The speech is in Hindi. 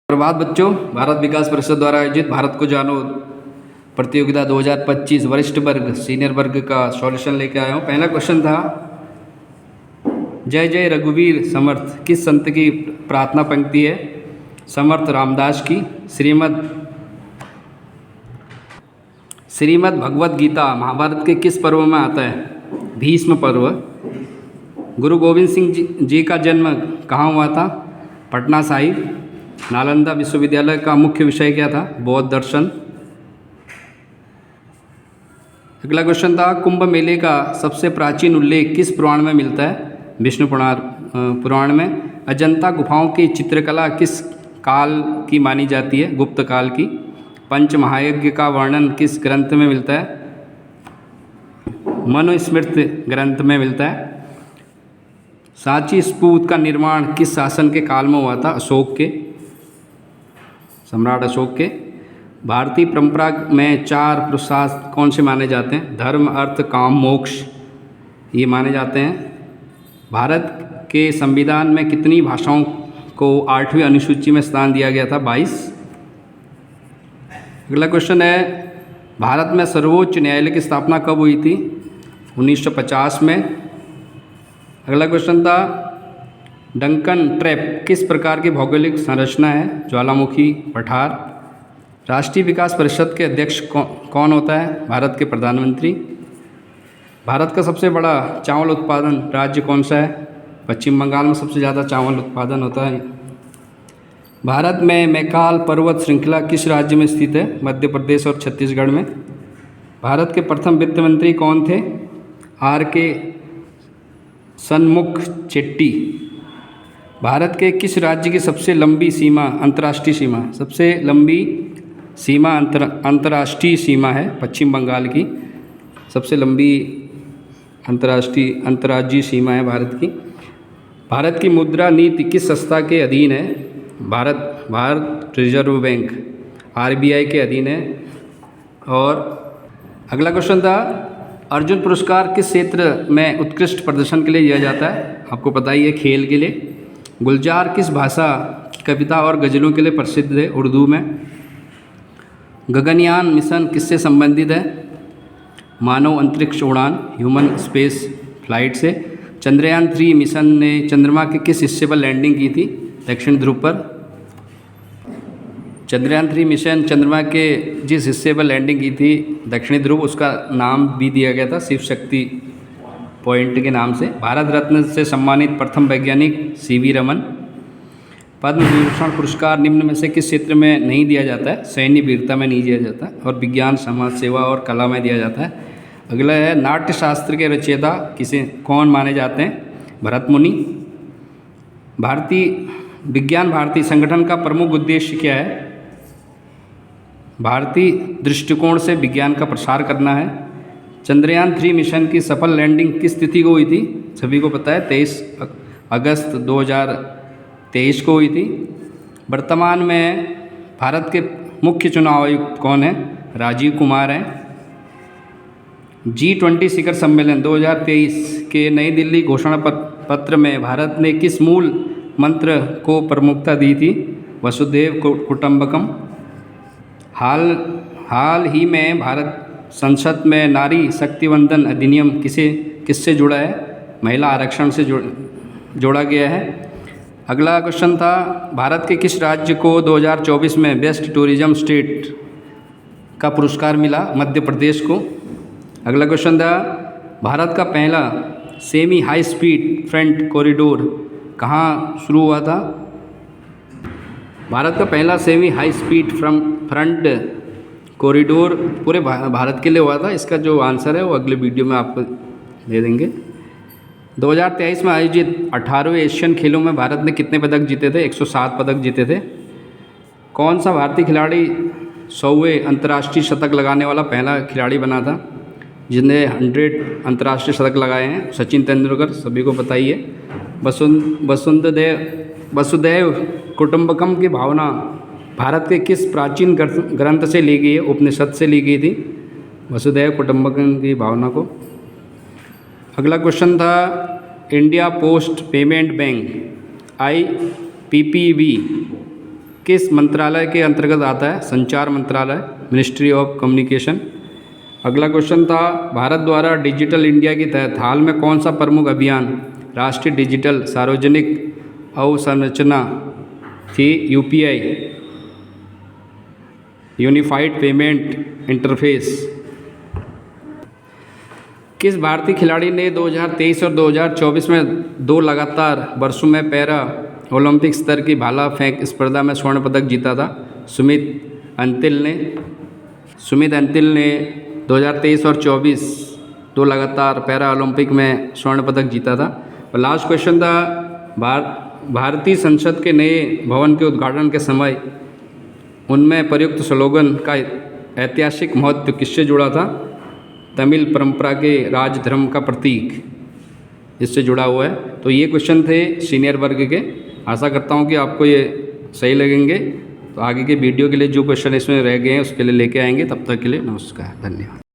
प्रभात बच्चों, भारत विकास परिषद द्वारा आयोजित भारत को जानो प्रतियोगिता 2025 वरिष्ठ वर्ग सीनियर वर्ग का सॉल्यूशन लेके आया हूँ। पहला क्वेश्चन था, जय जय रघुवीर समर्थ किस संत की प्रार्थना पंक्ति है? समर्थ रामदास की। श्रीमद् भगवत गीता महाभारत के किस पर्व में आता है? भीष्म पर्व। गुरु गोविंद सिंह जी का जन्म कहाँ हुआ था? पटना साहिब। नालंदा विश्वविद्यालय का मुख्य विषय क्या था? बौद्ध दर्शन। अगला क्वेश्चन था, कुंभ मेले का सबसे प्राचीन उल्लेख किस पुराण में मिलता है? विष्णु पुराण में। अजंता गुफाओं की चित्रकला किस काल की मानी जाती है? गुप्त काल की। पंच महायज्ञ का वर्णन किस ग्रंथ में मिलता है? मनुस्मृति ग्रंथ में मिलता है। सांची स्तूप का निर्माण किस शासन के काल में हुआ था? अशोक के, सम्राट अशोक के। भारतीय परंपरा में चार पुरुषार्थ कौन से माने जाते हैं? धर्म, अर्थ, काम, मोक्ष, ये माने जाते हैं। भारत के संविधान में कितनी भाषाओं को 8वीं अनुसूची में स्थान दिया गया था? 22। अगला क्वेश्चन है, भारत में सर्वोच्च न्यायालय की स्थापना कब हुई थी? 1950 में। अगला क्वेश्चन था, डंकन ट्रैप किस प्रकार की भौगोलिक संरचना है? ज्वालामुखी पठार। राष्ट्रीय विकास परिषद के अध्यक्ष कौन होता है? भारत के प्रधानमंत्री। भारत का सबसे बड़ा चावल उत्पादन राज्य कौन सा है? पश्चिम बंगाल में सबसे ज़्यादा चावल उत्पादन होता है। भारत में मैकाल पर्वत श्रृंखला किस राज्य में स्थित है? मध्य प्रदेश और छत्तीसगढ़ में। भारत के प्रथम वित्त मंत्री कौन थे? R.K. सनमुख चेट्टी। भारत के किस राज्य की सबसे लंबी सीमा अंतर्राष्ट्रीय सीमा? सबसे लंबी सीमा अंतर्राष्ट्रीय सीमा है पश्चिम बंगाल की। सबसे लंबी अंतर्राज्यीय सीमा है भारत की। भारत की मुद्रा नीति किस संस्था के अधीन है? भारत रिजर्व बैंक RBI के अधीन है। और अगला क्वेश्चन था, अर्जुन पुरस्कार किस क्षेत्र में उत्कृष्ट प्रदर्शन के लिए दिया जाता है? आपको पता ही है, खेल के लिए। गुलजार किस भाषा की कविता और गज़लों के लिए प्रसिद्ध है? उर्दू में। गगनयान मिशन किससे संबंधित है? मानव अंतरिक्ष उड़ान, ह्यूमन स्पेस फ्लाइट से। चंद्रयान 3 मिशन ने चंद्रमा के किस हिस्से पर लैंडिंग की थी? दक्षिण ध्रुव पर। चंद्रयान 3 मिशन चंद्रमा के जिस हिस्से पर लैंडिंग की थी दक्षिणी ध्रुव, उसका नाम भी दिया गया था शिव शक्ति पॉइंट के नाम से। भारत रत्न से सम्मानित प्रथम वैज्ञानिक CV रमन। पद्म विभूषण पुरस्कार निम्न में से किस क्षेत्र में नहीं दिया जाता है? सैन्य वीरता में नहीं दिया जाता, और विज्ञान, समाज सेवा और कला में दिया जाता है। अगला है, नाट्य शास्त्र के रचयिता कौन माने जाते हैं? भरत मुनि। विज्ञान भारती संगठन का प्रमुख उद्देश्य क्या है? भारतीय दृष्टिकोण से विज्ञान का प्रसार करना है। चंद्रयान 3 मिशन की सफल लैंडिंग किस तिथि को हुई थी? सभी को पता है, 23 अगस्त 2023 को हुई थी। वर्तमान में भारत के मुख्य चुनाव आयुक्त कौन है? राजीव कुमार हैं। G20 शिखर सम्मेलन 2023 के नई दिल्ली घोषणा पत्र में भारत ने किस मूल मंत्र को प्रमुखता दी थी? वसुधैव कुटुंबकम। हाल ही में भारत संसद में नारी शक्तिवंदन अधिनियम किससे जुड़ा है? महिला आरक्षण से जोड़ा गया है। अगला क्वेश्चन था, भारत के किस राज्य को 2024 में बेस्ट टूरिज्म स्टेट का पुरस्कार मिला? मध्य प्रदेश को। अगला क्वेश्चन था, भारत का पहला semi high speed front corridor कहाँ शुरू हुआ था? भारत का पहला semi high speed front corridor पूरे भारत के लिए हुआ था। इसका जो आंसर है वो अगले वीडियो में आपको दे देंगे। 2023 में आयोजित 18वें एशियन खेलों में भारत ने कितने पदक जीते थे? 107 पदक जीते थे। कौन सा भारतीय खिलाड़ी 100वें अंतर्राष्ट्रीय शतक लगाने वाला पहला खिलाड़ी बना था, जिसने 100 अंतर्राष्ट्रीय शतक लगाए हैं? सचिन तेंदुलकर, सभी को पता ही है। वसुधैव कुटुंबकम की भावना भारत के किस प्राचीन ग्रंथ से ली गई है? उपनिषद से ली गई थी वसुधैव कुटुंबकम की भावना को। अगला क्वेश्चन था, India post payment bank IPPB किस मंत्रालय के अंतर्गत आता है? संचार मंत्रालय, मिनिस्ट्री ऑफ कम्युनिकेशन। अगला क्वेश्चन था, भारत द्वारा डिजिटल इंडिया के तहत हाल में कौन सा प्रमुख अभियान राष्ट्रीय डिजिटल सार्वजनिक अवसंरचना थी? UPI, unified payment interface. किस भारतीय खिलाड़ी ने 2023 और 2024 में 2 लगातार वर्षों में पैरा ओलंपिक स्तर की भाला फेंक स्पर्धा में स्वर्ण पदक जीता था? सुमित अंतिल ने 2023 और 24 2 लगातार पैरा ओलंपिक में स्वर्ण पदक जीता था। और लास्ट क्वेश्चन था, भारतीय संसद के नए भवन के उद्घाटन के समय उनमें प्रयुक्त स्लोगन का ऐतिहासिक महत्व किससे जुड़ा था? तमिल परंपरा के राजधर्म का प्रतीक, इससे जुड़ा हुआ है। तो ये क्वेश्चन थे सीनियर वर्ग के। आशा करता हूँ कि आपको ये सही लगेंगे। तो आगे के वीडियो के लिए जो क्वेश्चन इसमें रह गए हैं उसके लिए लेके आएंगे। तब तक के लिए नमस्कार, धन्यवाद।